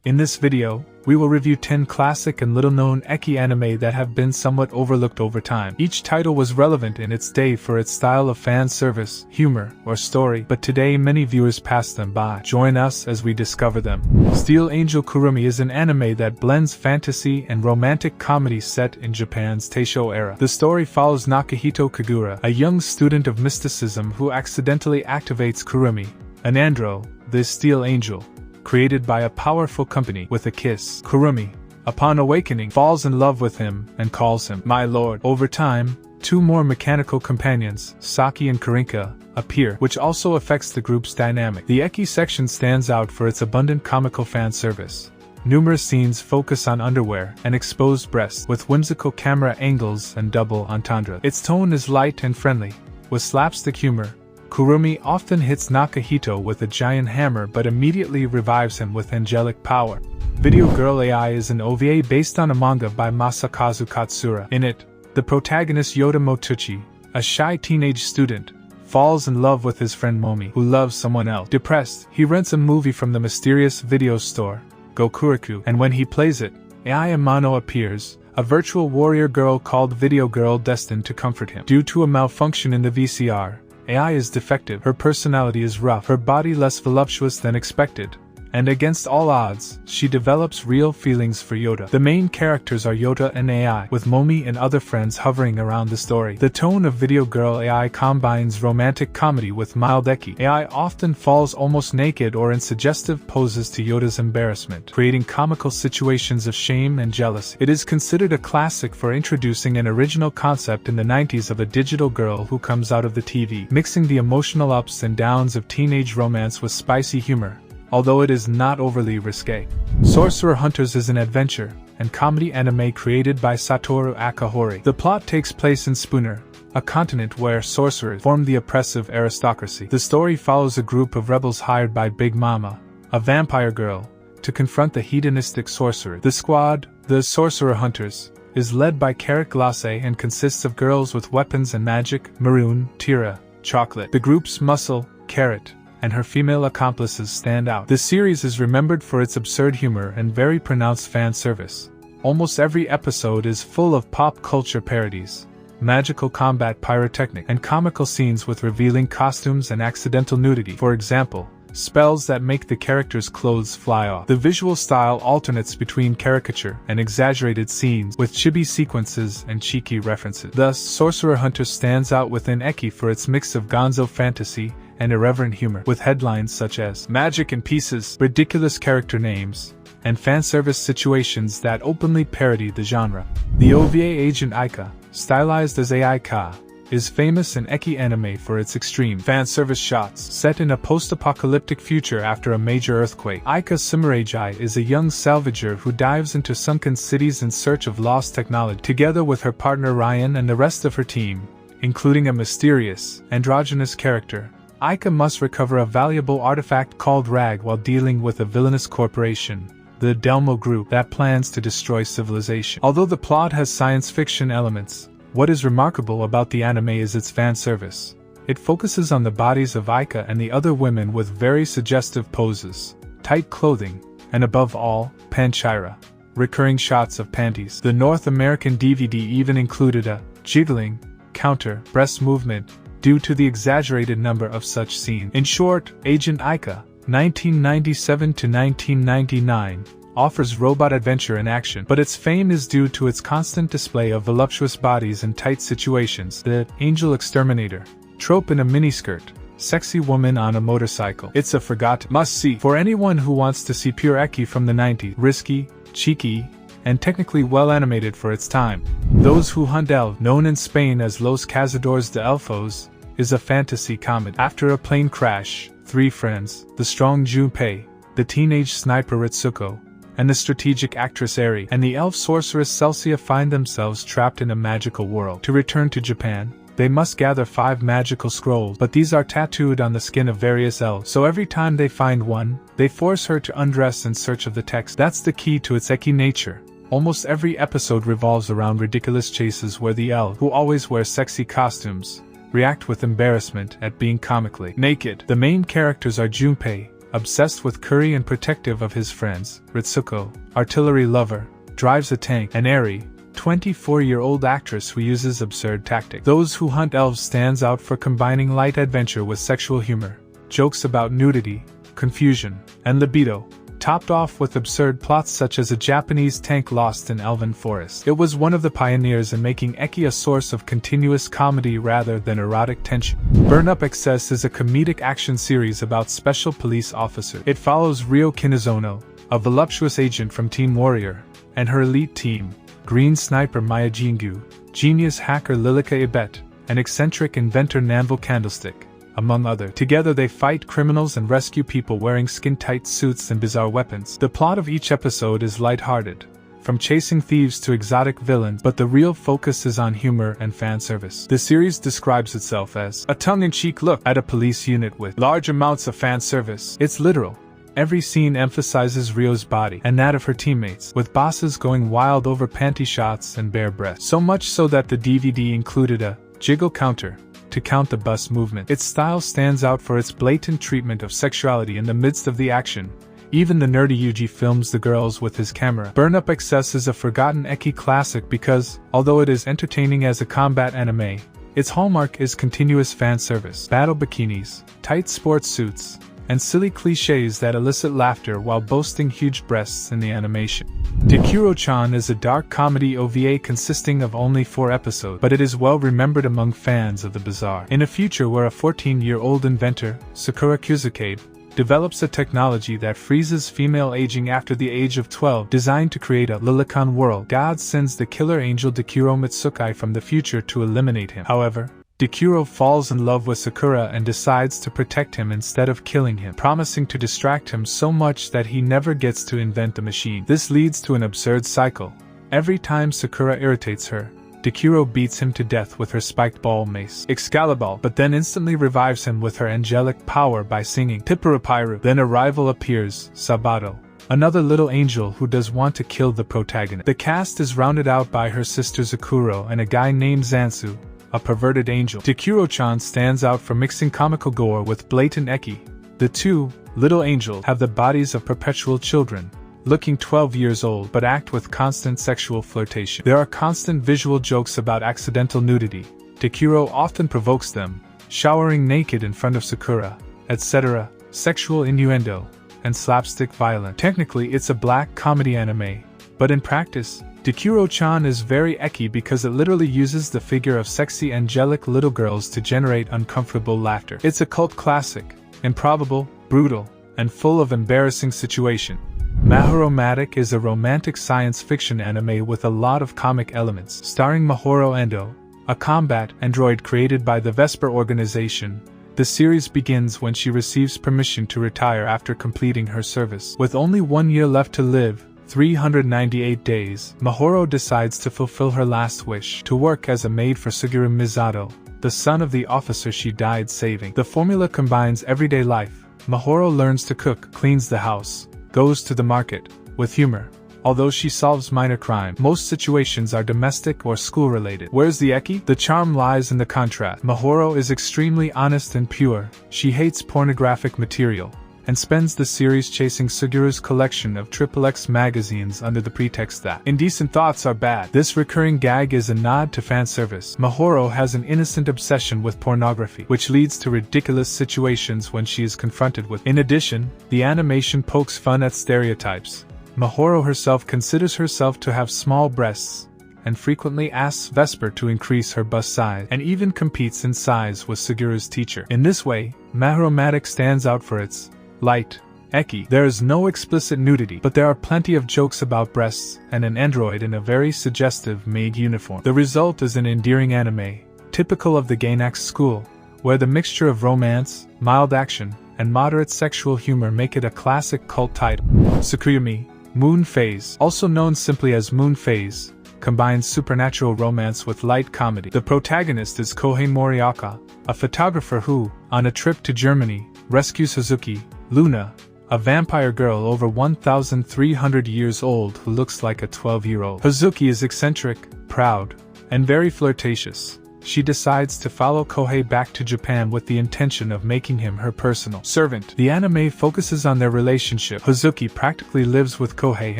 In this video, we will review 10 classic and little-known Ecchi anime that have been somewhat overlooked over time. Each title was relevant in its day for its style of fan service, humor, or story, but today many viewers pass them by. Join us as we discover them. Steel Angel Kurumi is an anime that blends fantasy and romantic comedy set in Japan's Taisho era. The story follows Nakahito Kagura, a young student of mysticism who accidentally activates Kurumi, an andro, the Steel Angel, created by a powerful company, with a kiss. Kurumi, upon awakening, falls in love with him and calls him "my lord." Over time, two more mechanical companions, Saki and Karinka, appear, which also affects the group's dynamic. The Ecchi section stands out for its abundant comical fan service. Numerous scenes focus on underwear and exposed breasts, with whimsical camera angles and double entendre. Its tone is light and friendly, with slapstick humor. Kurumi often hits Nakahito with a giant hammer but immediately revives him with angelic power. Video Girl AI is an OVA based on a manga by Masakazu Katsura. In it, the protagonist Yota Motuchi, a shy teenage student, falls in love with his friend Momi, who loves someone else. Depressed, he rents a movie from the mysterious video store, Gokuraku, and when he plays it, AI Amano appears, a virtual warrior girl called Video Girl destined to comfort him. Due to a malfunction in the VCR, AI is defective, her personality is rough, her body less voluptuous than expected, and against all odds, she develops real feelings for Yota. The main characters are Yota and AI, with Momi and other friends hovering around the story. The tone of Video Girl AI combines romantic comedy with mild Ecchi. AI often falls almost naked or in suggestive poses to Yota's embarrassment, creating comical situations of shame and jealousy. It is considered a classic for introducing an original concept in the 90s of a digital girl who comes out of the TV, mixing the emotional ups and downs of teenage romance with spicy humor, although it is not overly risque. Sorcerer Hunters is an adventure and comedy anime created by Satoru Akahori. The plot takes place in Spooner, a continent where sorcerers form the oppressive aristocracy. The story follows a group of rebels hired by Big Mama, a vampire girl, to confront the hedonistic sorcerer. The squad, the Sorcerer Hunters, is led by Carrot Glace and consists of girls with weapons and magic: Maroon, Tira, Chocolate. The group's muscle, Carrot, and her female accomplices stand out. The series is remembered for its absurd humor and very pronounced fan service. Almost every episode is full of pop culture parodies, magical combat pyrotechnic, and comical scenes with revealing costumes and accidental nudity. For example, spells that make the characters' clothes fly off. The visual style alternates between caricature and exaggerated scenes, with chibi sequences and cheeky references. Thus, Sorcerer Hunter stands out within Ecchi for its mix of gonzo fantasy and irreverent humor, with headlines such as "Magic in Pieces," ridiculous character names, and fanservice situations that openly parody the genre. The OVA Agent Aika, stylized as AI Ka, is famous in Ecchi anime for its extreme fanservice shots. Set in a post-apocalyptic future after a major earthquake, Aika Sumeragi is a young salvager who dives into sunken cities in search of lost technology. Together with her partner Ryan and the rest of her team, including a mysterious, androgynous character, Aika must recover a valuable artifact called Rag while dealing with a villainous corporation, the Delmo Group, that plans to destroy civilization. Although the plot has science fiction elements, what is remarkable about the anime is its fan service. It focuses on the bodies of Aika and the other women with very suggestive poses, tight clothing, and above all, panchira, recurring shots of panties. The North American DVD even included a jiggling counter breast movement due to the exaggerated number of such scenes. In short, Agent Aika, 1997 to 1999, offers robot adventure and action, but its fame is due to its constant display of voluptuous bodies in tight situations. The Angel Exterminator trope in a miniskirt, sexy woman on a motorcycle. It's a forgotten must-see for anyone who wants to see pure Ecchi from the 90s, risky, cheeky, and technically well animated for its time. Those Who Hunt Elves, known in Spain as Los Cazadores de Elfos, is a fantasy comedy. After a plane crash, three friends, the strong Junpei, the teenage sniper Ritsuko, and the strategic actress Eri, and the elf sorceress Celsia find themselves trapped in a magical world. To return to Japan, they must gather 5 magical scrolls, but these are tattooed on the skin of various elves, so every time they find one, they force her to undress in search of the text. That's the key to its Ecchi nature. Almost every episode revolves around ridiculous chases where the elves, who always wear sexy costumes, react with embarrassment at being comically naked. The main characters are Junpei, obsessed with curry and protective of his friends. Ritsuko, artillery lover, drives a tank. And Eri, 24-year-old actress who uses absurd tactics. Those Who Hunt Elves stands out for combining light adventure with sexual humor, jokes about nudity, confusion, and libido, topped off with absurd plots such as a Japanese tank lost in elven forest. It was one of the pioneers in making Ecchi a source of continuous comedy rather than erotic tension. Burn Up Excess is a comedic action series about special police officers. It follows Ryo Kinozono, a voluptuous agent from Team Warrior, and her elite team, Green Sniper Maya Jingu, genius hacker Lilika Ibet, and eccentric inventor Nanvil Candlestick, among others. Together they fight criminals and rescue people wearing skin-tight suits and bizarre weapons. The plot of each episode is lighthearted, from chasing thieves to exotic villains, but the real focus is on humor and fan service. The series describes itself as a tongue-in-cheek look at a police unit with large amounts of fan service. It's literal. Every scene emphasizes Ryo's body and that of her teammates, with bosses going wild over panty shots and bare breasts. So much so that the DVD included a jiggle counter to count the bus movement. Its style stands out for its blatant treatment of sexuality in the midst of the action. Even the nerdy Yuji films the girls with his camera. Burn Up Excess is a forgotten Ecchi classic because, although it is entertaining as a combat anime, its hallmark is continuous fan service, battle bikinis, tight sports suits, and silly cliches that elicit laughter while boasting huge breasts in the animation. Dekuro-chan is a dark comedy OVA consisting of only 4 episodes, but it is well remembered among fans of the bizarre. In a future where a 14-year-old inventor, Sakura Kuzukade, develops a technology that freezes female aging after the age of 12, designed to create a Lilicon world, God sends the killer angel Dekuro Mitsukai from the future to eliminate him. However, Dekuro falls in love with Sakura and decides to protect him instead of killing him, promising to distract him so much that he never gets to invent the machine. This leads to an absurd cycle. Every time Sakura irritates her, Dekuro beats him to death with her spiked ball mace, Excalibur, but then instantly revives him with her angelic power by singing Tipperapairu. Then a rival appears, Sabato, another little angel who does want to kill the protagonist. The cast is rounded out by her sister Zakuro and a guy named Zansu, a perverted angel. Dekuro-chan stands out for mixing comical gore with blatant ecchi. The two little angels have the bodies of perpetual children, looking 12 years old but act with constant sexual flirtation. There are constant visual jokes about accidental nudity. Dekuro often provokes them, showering naked in front of Sakura, etc., sexual innuendo, and slapstick violence. Technically it's a black comedy anime, but in practice, Dekuro-chan is very ecchi because it literally uses the figure of sexy angelic little girls to generate uncomfortable laughter. It's a cult classic, improbable, brutal, and full of embarrassing situations. Mahoromatic is a romantic science fiction anime with a lot of comic elements. Starring Mahoro Endo, a combat android created by the Vesper organization, the series begins when she receives permission to retire after completing her service. With only 1 year left to live, 398 days, Mahoro decides to fulfill her last wish, to work as a maid for Suguru Misato, the son of the officer she died saving. The formula combines everyday life. Mahoro learns to cook, cleans the house, goes to the market, with humor. Although she solves minor crime, most situations are domestic or school-related. Where's the ecchi? The charm lies in the contrast. Mahoro is extremely honest and pure. She hates pornographic material, and spends the series chasing Suguru's collection of XXX magazines under the pretext that indecent thoughts are bad. This recurring gag is a nod to fan service. Mahoro has an innocent obsession with pornography, which leads to ridiculous situations when she is confronted with. In addition, the animation pokes fun at stereotypes. Mahoro herself considers herself to have small breasts, and frequently asks Vesper to increase her bust size, and even competes in size with Suguru's teacher. In this way, Mahoromatic stands out for its light ecchi. There is no explicit nudity, but there are plenty of jokes about breasts and an android in a very suggestive maid uniform. The result is an endearing anime, typical of the Gainax school, where the mixture of romance, mild action, and moderate sexual humor make it a classic cult title. Tsukuyomi, Moon Phase, also known simply as Moon Phase, combines supernatural romance with light comedy. The protagonist is Kohei Moriaka, a photographer who, on a trip to Germany, rescues Hazuki, Luna, a vampire girl over 1,300 years old who looks like a 12-year-old. Hazuki is eccentric, proud, and very flirtatious, she decides to follow Kohei back to Japan with the intention of making him her personal servant. The anime focuses on their relationship. Hazuki practically lives with Kohei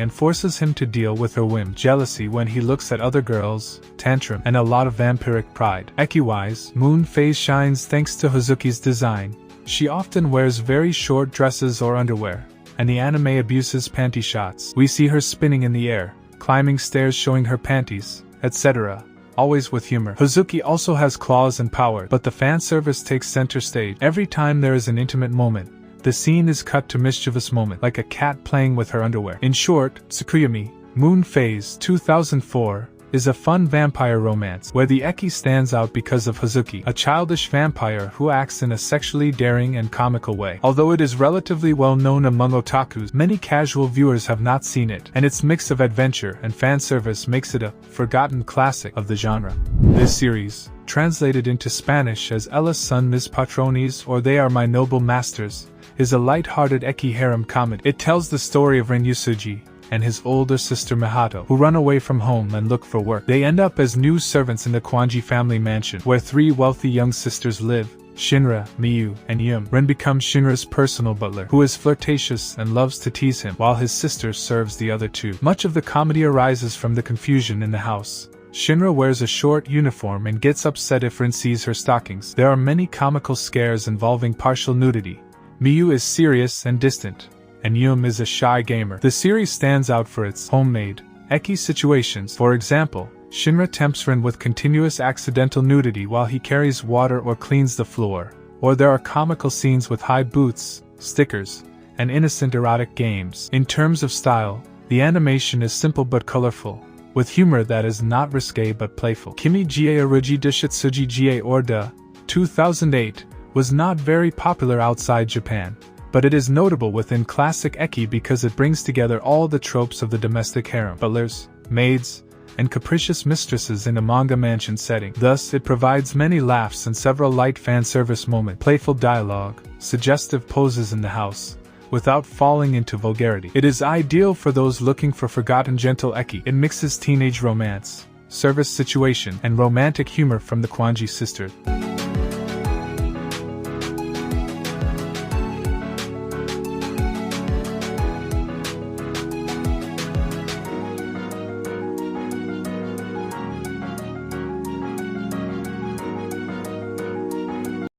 and forces him to deal with her whim, jealousy when he looks at other girls, tantrum, and a lot of vampiric pride. Ecchi-wise, Moon Phase shines thanks to Hazuki's design. She often wears very short dresses or underwear, and the anime abuses panty shots. We see her spinning in the air, climbing stairs showing her panties, etc., always with humor. Hazuki also has claws and power, but the fan service takes center stage. Every time there is an intimate moment, the scene is cut to mischievous moment, like a cat playing with her underwear. In short, Tsukuyumi, Moon Phase 2004, is a fun vampire romance where the Ecchi stands out because of Hazuki, a childish vampire who acts in a sexually daring and comical way. Although it is relatively well known among otakus, many casual viewers have not seen it, and its mix of adventure and fan service makes it a forgotten classic of the genre. This series, translated into Spanish as Ellas son mis patrones or They Are My Noble Masters, is a light-hearted Ecchi harem comedy. It tells the story of Ren Yusuji and his older sister Mihato, who run away from home and look for work. They end up as new servants in the Kwanji family mansion, where three wealthy young sisters live: Shinra, Miyu, and Yum. Ren becomes Shinra's personal butler, who is flirtatious and loves to tease him, while his sister serves the other two. Much of the comedy arises from the confusion in the house. Shinra wears a short uniform and gets upset if Ren sees her stockings. There are many comical scares involving partial nudity. Miyu is serious and distant, and Yum is a shy gamer. The series stands out for its homemade, Ecchi situations. For example, Shinra tempts Ren with continuous accidental nudity while he carries water or cleans the floor, or there are comical scenes with high boots, stickers, and innocent erotic games. In terms of style, the animation is simple but colorful, with humor that is not risque but playful. Kimi Jie Aruji Deshitsuji Jie Orda, 2008, was not very popular outside Japan, but it is notable within classic Ecchi because it brings together all the tropes of the domestic harem: butlers, maids, and capricious mistresses in a manga mansion setting. Thus, it provides many laughs and several light fan service moments, playful dialogue, suggestive poses in the house, without falling into vulgarity. It is ideal for those looking for forgotten gentle Ecchi. It mixes teenage romance, service situation, and romantic humor from the Kwanji sisters.